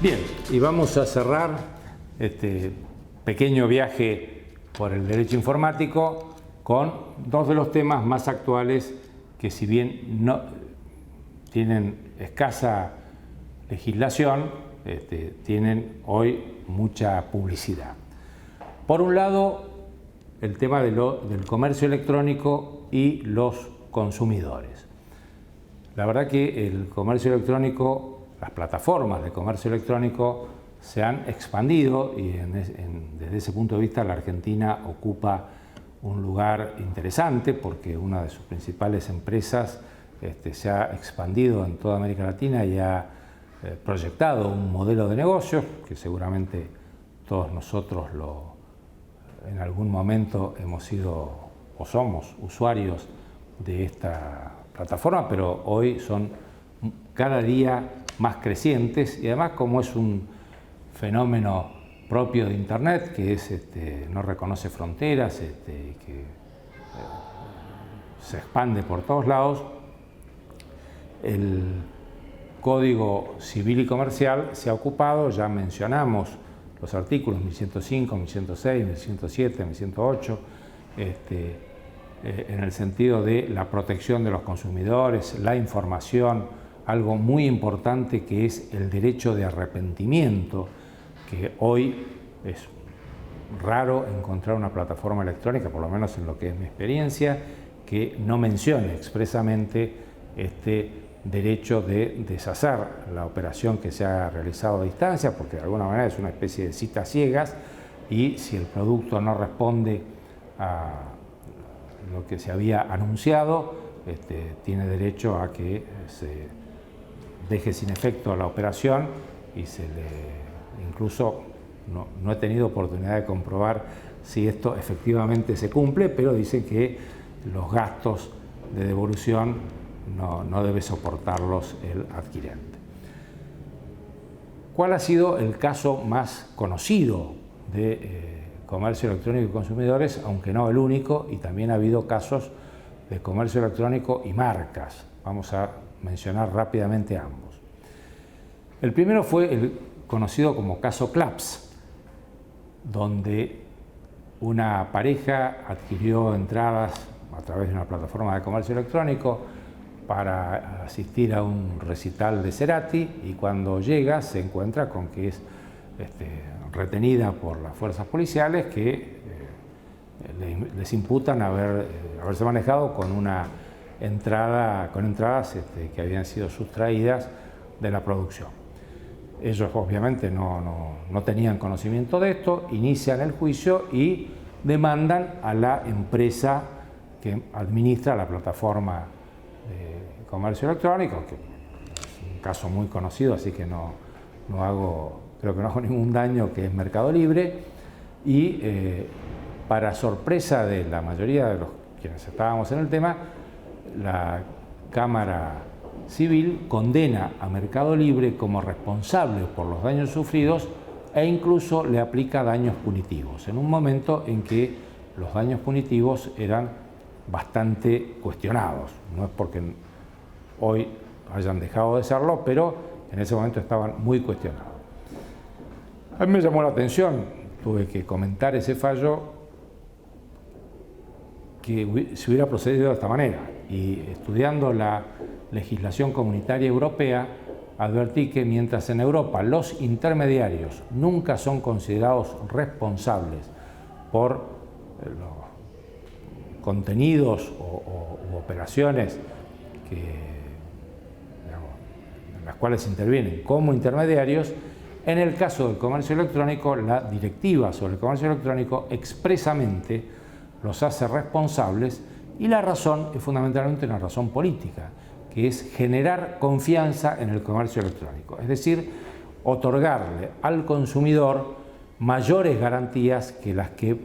Bien, y vamos a cerrar este pequeño viaje por el derecho informático con dos de los temas más actuales que, si bien no tienen escasa legislación, tienen hoy mucha publicidad. Por un lado, el tema del comercio electrónico y los consumidores. La verdad que el comercio electrónico, las plataformas de comercio electrónico se han expandido y desde ese punto de vista la Argentina ocupa un lugar interesante porque una de sus principales empresas se ha expandido en toda América Latina y ha proyectado un modelo de negocios que seguramente todos nosotros en algún momento hemos sido o somos usuarios de esta plataforma, pero hoy son cada día más crecientes y además, como es un fenómeno propio de Internet, que es, no reconoce fronteras, que se expande por todos lados, el Código Civil y Comercial se ha ocupado, ya mencionamos los artículos 1105, 1106, 1107, 1108, en el sentido de la protección de los consumidores, la información, algo muy importante que es el derecho de arrepentimiento, que hoy es raro encontrar una plataforma electrónica, por lo menos en lo que es mi experiencia, que no mencione expresamente este derecho de deshacer la operación que se ha realizado a distancia, porque de alguna manera es una especie de citas ciegas y si el producto no responde a lo que se había anunciado, tiene derecho a que se deje sin efecto la operación y incluso no he tenido oportunidad de comprobar si esto efectivamente se cumple, pero dicen que los gastos de devolución no debe soportarlos el adquirente. ¿Cuál ha sido el caso más conocido de comercio electrónico y consumidores? Aunque no el único, y también ha habido casos de comercio electrónico y marcas. Vamos a mencionar rápidamente ambos. El primero fue el conocido como caso Claps, donde una pareja adquirió entradas a través de una plataforma de comercio electrónico para asistir a un recital de Cerati y cuando llega se encuentra con que es retenida por las fuerzas policiales que les imputan haberse manejado con entradas que habían sido sustraídas de la producción. Ellos obviamente no tenían conocimiento de esto, inician el juicio y demandan a la empresa que administra la plataforma de comercio electrónico, que es un caso muy conocido, así que creo que no hago ningún daño, que es Mercado Libre, y para sorpresa de la mayoría de los quienes estábamos en el tema, la Cámara Civil condena a Mercado Libre como responsable por los daños sufridos e incluso le aplica daños punitivos, en un momento en que los daños punitivos eran bastante cuestionados. No es porque hoy hayan dejado de serlo, pero en ese momento estaban muy cuestionados. A mí me llamó la atención, tuve que comentar ese fallo, que se hubiera procedido de esta manera. Y estudiando la legislación comunitaria europea, advertí que mientras en Europa los intermediarios nunca son considerados responsables por los contenidos u operaciones en las cuales intervienen como intermediarios, en el caso del comercio electrónico, la directiva sobre el comercio electrónico expresamente los hace responsables y la razón es fundamentalmente una razón política, que es generar confianza en el comercio electrónico, es decir, otorgarle al consumidor mayores garantías que las que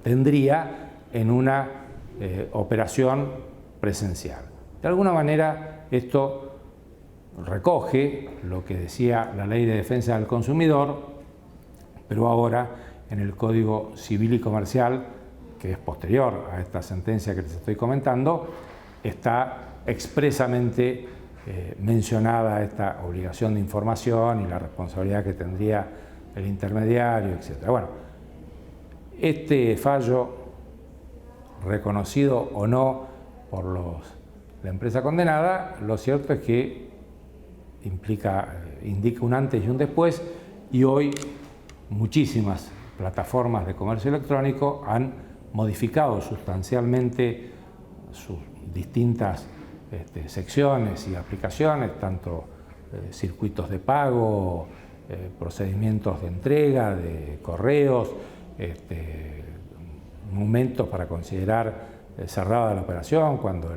tendría en una operación presencial. De alguna manera esto recoge lo que decía la Ley de Defensa del Consumidor, pero ahora en el Código Civil y Comercial, que es posterior a esta sentencia que les estoy comentando, está expresamente mencionada esta obligación de información y la responsabilidad que tendría el intermediario, etc. Bueno, este fallo, reconocido o no por la empresa condenada, lo cierto es que indica un antes y un después, y hoy muchísimas plataformas de comercio electrónico han modificado sustancialmente sus distintas secciones y aplicaciones, tanto circuitos de pago, procedimientos de entrega, de correos, momentos para considerar cerrada la operación cuando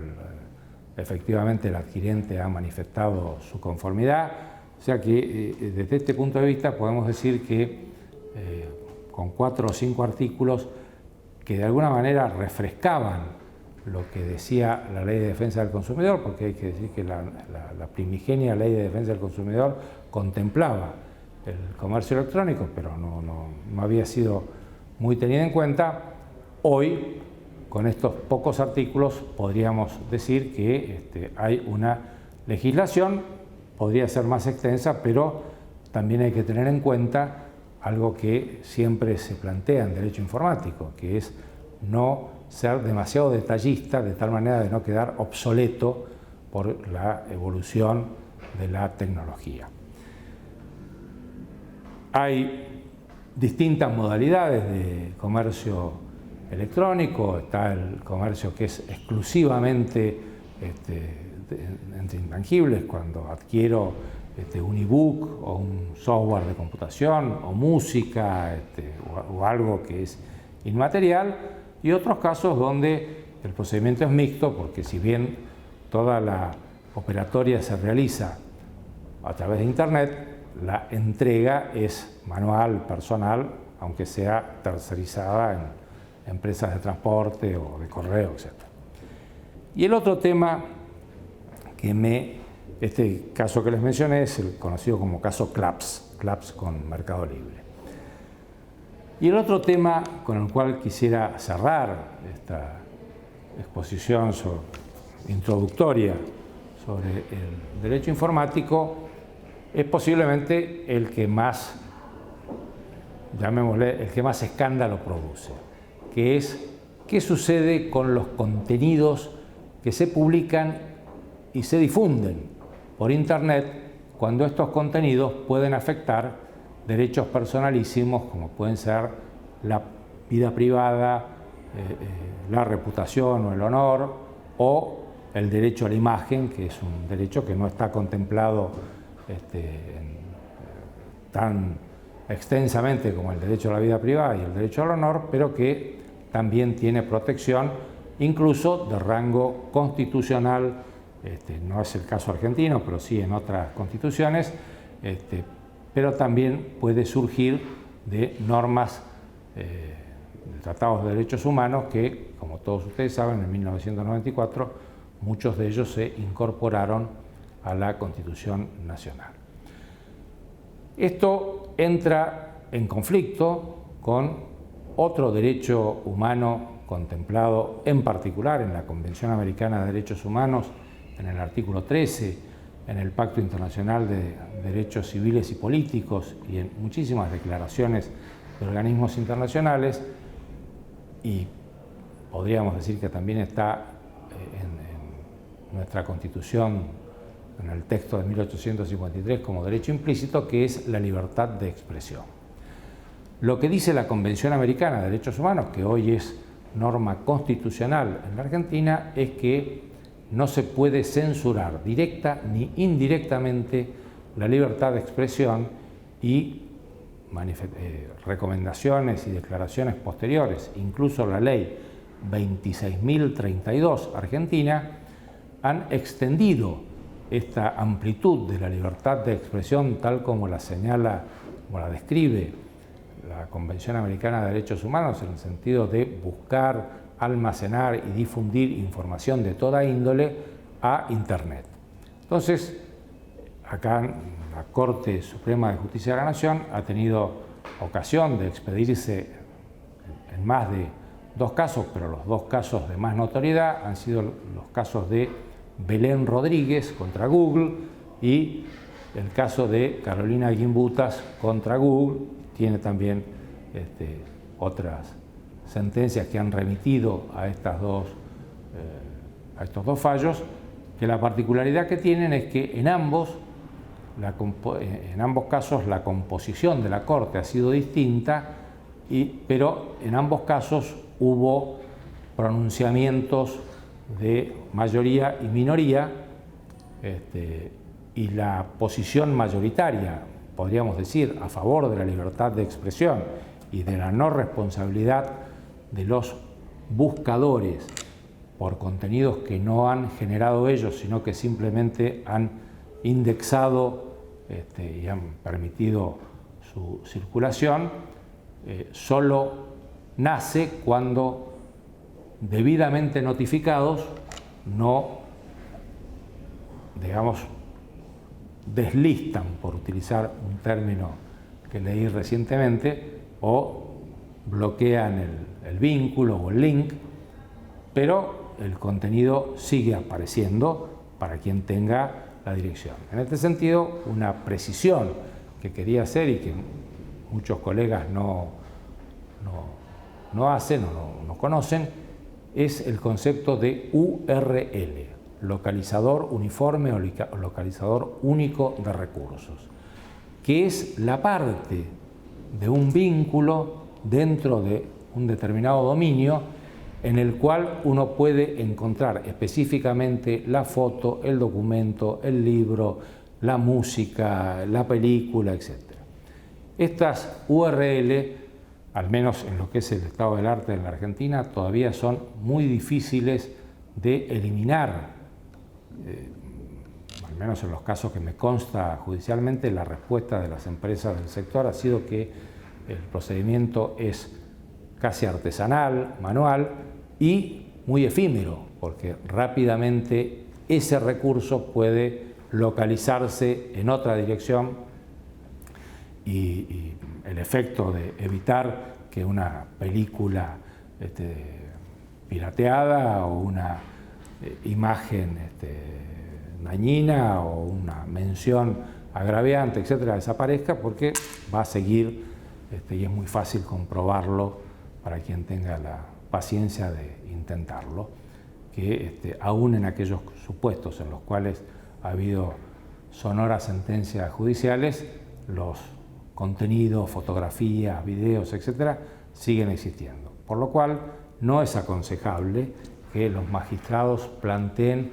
efectivamente el adquirente ha manifestado su conformidad. O sea que desde este punto de vista podemos decir que con 4 o 5 artículos que de alguna manera refrescaban lo que decía la Ley de Defensa del Consumidor, porque hay que decir que la primigenia Ley de Defensa del Consumidor contemplaba el comercio electrónico, pero no había sido muy tenida en cuenta. Hoy, con estos pocos artículos, podríamos decir que hay una legislación, podría ser más extensa, pero también hay que tener en cuenta algo que siempre se plantea en derecho informático, que es no ser demasiado detallista, de tal manera de no quedar obsoleto por la evolución de la tecnología. Hay distintas modalidades de comercio electrónico. Está el comercio que es exclusivamente entre intangibles, cuando adquiero un ebook o un software de computación o música o algo que es inmaterial, y otros casos donde el procedimiento es mixto, porque si bien toda la operatoria se realiza a través de Internet, la entrega es manual, personal, aunque sea tercerizada en empresas de transporte o de correo, etc. Y el otro tema este caso que les mencioné es el conocido como caso Claps con Mercado Libre. Y el otro tema con el cual quisiera cerrar esta exposición introductoria sobre el derecho informático es posiblemente el que más, llamémosle, el que más escándalo produce, que es qué sucede con los contenidos que se publican y se difunden por Internet cuando estos contenidos pueden afectar derechos personalísimos como pueden ser la vida privada, la reputación o el honor, o el derecho a la imagen, que es un derecho que no está contemplado tan extensamente como el derecho a la vida privada y el derecho al honor, pero que también tiene protección, incluso de rango constitucional. No es el caso argentino, pero sí en otras constituciones, pero también puede surgir de normas de tratados de derechos humanos que, como todos ustedes saben, en 1994 muchos de ellos se incorporaron a la Constitución Nacional. Esto entra en conflicto con otro derecho humano contemplado en particular en la Convención Americana de Derechos Humanos, en el artículo 13, en el Pacto Internacional de Derechos Civiles y Políticos y en muchísimas declaraciones de organismos internacionales, y podríamos decir que también está en nuestra Constitución, en el texto de 1853 como derecho implícito, que es la libertad de expresión. Lo que dice la Convención Americana de Derechos Humanos, que hoy es norma constitucional en la Argentina, es que no se puede censurar directa ni indirectamente la libertad de expresión, y recomendaciones y declaraciones posteriores, incluso la ley 26.032 argentina, han extendido esta amplitud de la libertad de expresión tal como la señala, como la describe la Convención Americana de Derechos Humanos, en el sentido de buscar, almacenar y difundir información de toda índole a Internet. Entonces, acá la Corte Suprema de Justicia de la Nación ha tenido ocasión de expedirse en más de 2 casos, pero los 2 casos de más notoriedad han sido los casos de Belén Rodríguez contra Google, y el caso de Carolina Gimbutas contra Google. Tiene también otras sentencias que han remitido a estos dos fallos, que la particularidad que tienen es que en ambos casos la composición de la Corte ha sido distinta, pero en ambos casos hubo pronunciamientos de mayoría y minoría, y la posición mayoritaria, podríamos decir, a favor de la libertad de expresión y de la no responsabilidad de los buscadores por contenidos que no han generado ellos, sino que simplemente han indexado y han permitido su circulación, solo nace cuando debidamente notificados no, digamos, deslistan, por utilizar un término que leí recientemente, o bloquean el vínculo o el link, pero el contenido sigue apareciendo para quien tenga la dirección. En este sentido, una precisión que quería hacer y que muchos colegas no hacen o no conocen, es el concepto de URL, localizador uniforme o localizador único de recursos, que es la parte de un vínculo dentro de un determinado dominio en el cual uno puede encontrar específicamente la foto, el documento, el libro, la música, la película, etc. Estas URL, al menos en lo que es el estado del arte en la Argentina, todavía son muy difíciles de eliminar. Al menos en los casos que me consta judicialmente, la respuesta de las empresas del sector ha sido que el procedimiento es casi artesanal, manual y muy efímero, porque rápidamente ese recurso puede localizarse en otra dirección y el efecto de evitar que una película pirateada o una imagen dañina o una mención agraviante, etcétera, desaparezca, porque va a seguir y es muy fácil comprobarlo para quien tenga la paciencia de intentarlo, que aún en aquellos supuestos en los cuales ha habido sonoras sentencias judiciales, los contenidos, fotografías, videos, etcétera, siguen existiendo. Por lo cual no es aconsejable que los magistrados planteen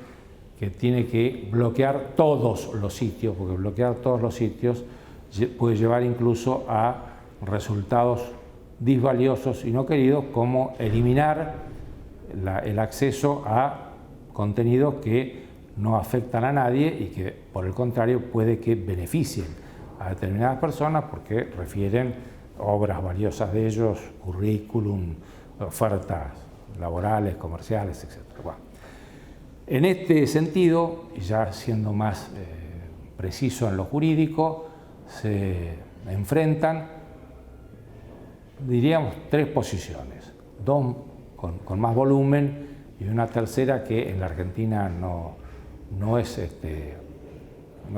que tiene que bloquear todos los sitios, porque bloquear todos los sitios puede llevar incluso a resultados disvaliosos y no queridos, como eliminar el acceso a contenidos que no afectan a nadie y que, por el contrario, puede que beneficien a determinadas personas porque refieren obras valiosas de ellos, currículum, ofertas laborales, comerciales, etc. Bueno, en este sentido, y ya siendo más preciso en lo jurídico, se enfrentan, diríamos, tres posiciones, dos con más volumen y una tercera que en la Argentina no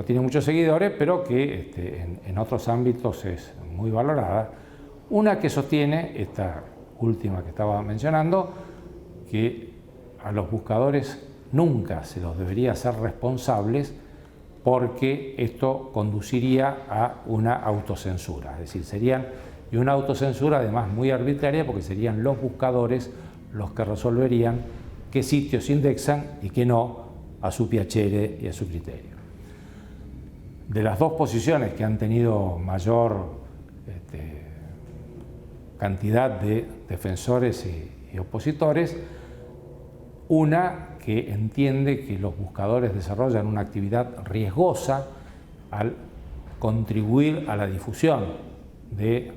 tiene muchos seguidores, pero que en otros ámbitos es muy valorada. Una que sostiene, esta última que estaba mencionando, que a los buscadores nunca se los debería hacer responsables porque esto conduciría a una autocensura, es decir, y una autocensura además muy arbitraria, porque serían los buscadores los que resolverían qué sitios indexan y qué no, a su piacere y a su criterio. De las dos posiciones que han tenido mayor cantidad de defensores y opositores, una que entiende que los buscadores desarrollan una actividad riesgosa al contribuir a la difusión de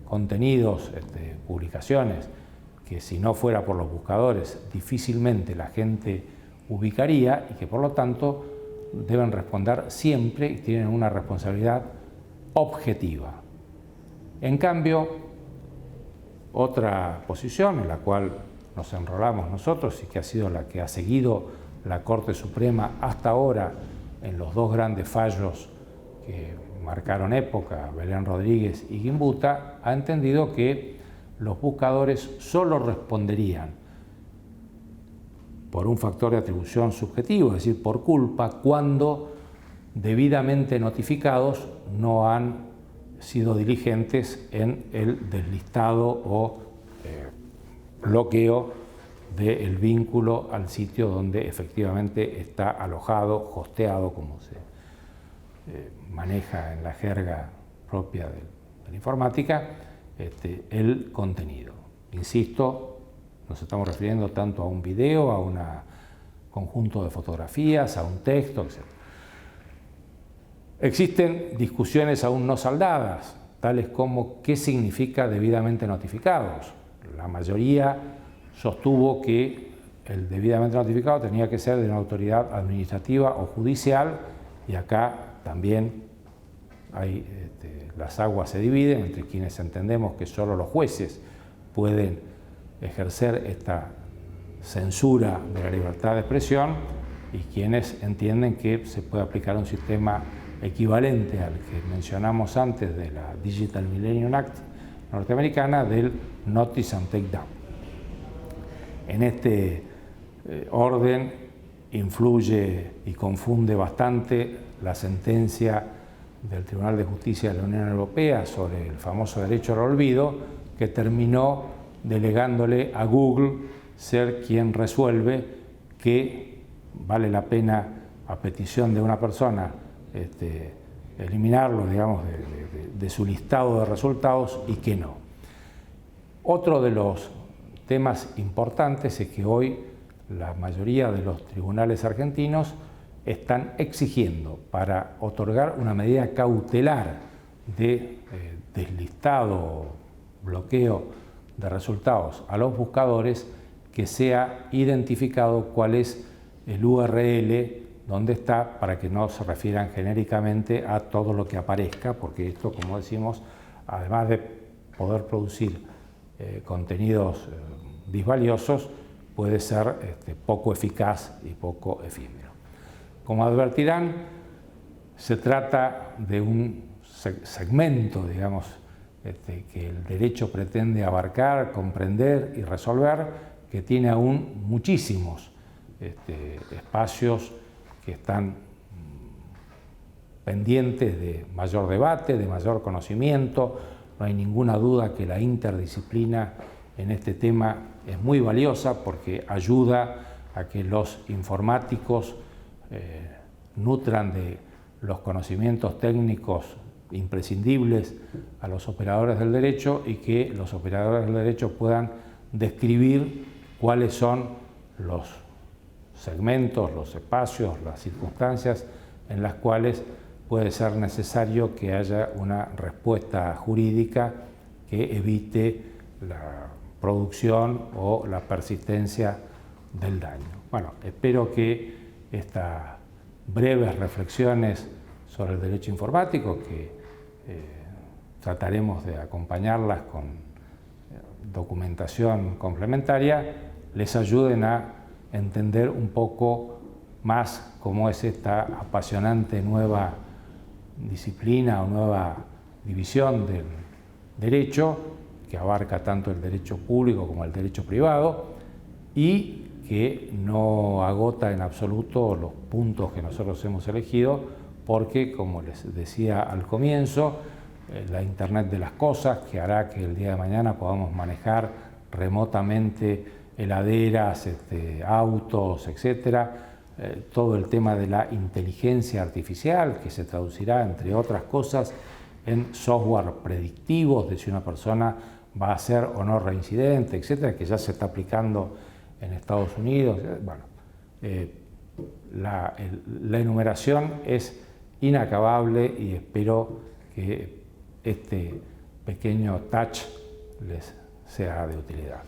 contenidos, publicaciones, que si no fuera por los buscadores difícilmente la gente ubicaría, y que por lo tanto deben responder siempre y tienen una responsabilidad objetiva. En cambio, otra posición en la cual nos enrolamos nosotros y que ha sido la que ha seguido la Corte Suprema hasta ahora, en los dos grandes fallos que marcaron época, Belén Rodríguez y Gimbuta, ha entendido que los buscadores solo responderían por un factor de atribución subjetivo, es decir, por culpa, cuando debidamente notificados no han sido diligentes en el deslistado o bloqueo del vínculo al sitio donde efectivamente está alojado, hosteado, como se maneja en la jerga propia de la informática, el contenido. Insisto, nos estamos refiriendo tanto a un video, a un conjunto de fotografías, a un texto, etc. Existen discusiones aún no saldadas, tales como qué significa debidamente notificados. La mayoría sostuvo que el debidamente notificado tenía que ser de una autoridad administrativa o judicial, y acá también las aguas se dividen entre quienes entendemos que solo los jueces pueden ejercer esta censura de la libertad de expresión y quienes entienden que se puede aplicar un sistema equivalente al que mencionamos antes de la Digital Millennium Act norteamericana, del Notice and Take Down. En este orden influye y confunde bastante la sentencia del Tribunal de Justicia de la Unión Europea sobre el famoso derecho al olvido, que terminó delegándole a Google ser quien resuelve que vale la pena, a petición de una persona, eliminarlo, digamos, de su listado de resultados, y que no. Otro de los temas importantes es que hoy la mayoría de los tribunales argentinos están exigiendo, para otorgar una medida cautelar de deslistado, bloqueo de resultados a los buscadores, que sea identificado cuál es el URL donde está, para que no se refieran genéricamente a todo lo que aparezca, porque esto, como decimos, además de poder producir contenidos disvaliosos, puede ser poco eficaz y poco efímero. Como advertirán, se trata de un segmento, digamos, que el derecho pretende abarcar, comprender y resolver, que tiene aún muchísimos espacios que están pendientes de mayor debate, de mayor conocimiento. No hay ninguna duda que la interdisciplina en este tema es muy valiosa, porque ayuda a que los informáticos nutran de los conocimientos técnicos imprescindibles a los operadores del derecho, y que los operadores del derecho puedan describir cuáles son los segmentos, los espacios, las circunstancias en las cuales puede ser necesario que haya una respuesta jurídica que evite la producción o la persistencia del daño. Bueno, espero que estas breves reflexiones sobre el derecho informático, que trataremos de acompañarlas con documentación complementaria, les ayuden a entender un poco más cómo es esta apasionante nueva disciplina o nueva división del derecho, que abarca tanto el derecho público como el derecho privado, y que no agota en absoluto los puntos que nosotros hemos elegido, porque, como les decía al comienzo, la Internet de las cosas, que hará que el día de mañana podamos manejar remotamente heladeras, autos, etcétera, todo el tema de la inteligencia artificial, que se traducirá, entre otras cosas, en software predictivos de si una persona va a ser o no reincidente, etcétera, que ya se está aplicando en Estados Unidos. Bueno, la enumeración es inacabable, y espero que este pequeño touch les sea de utilidad.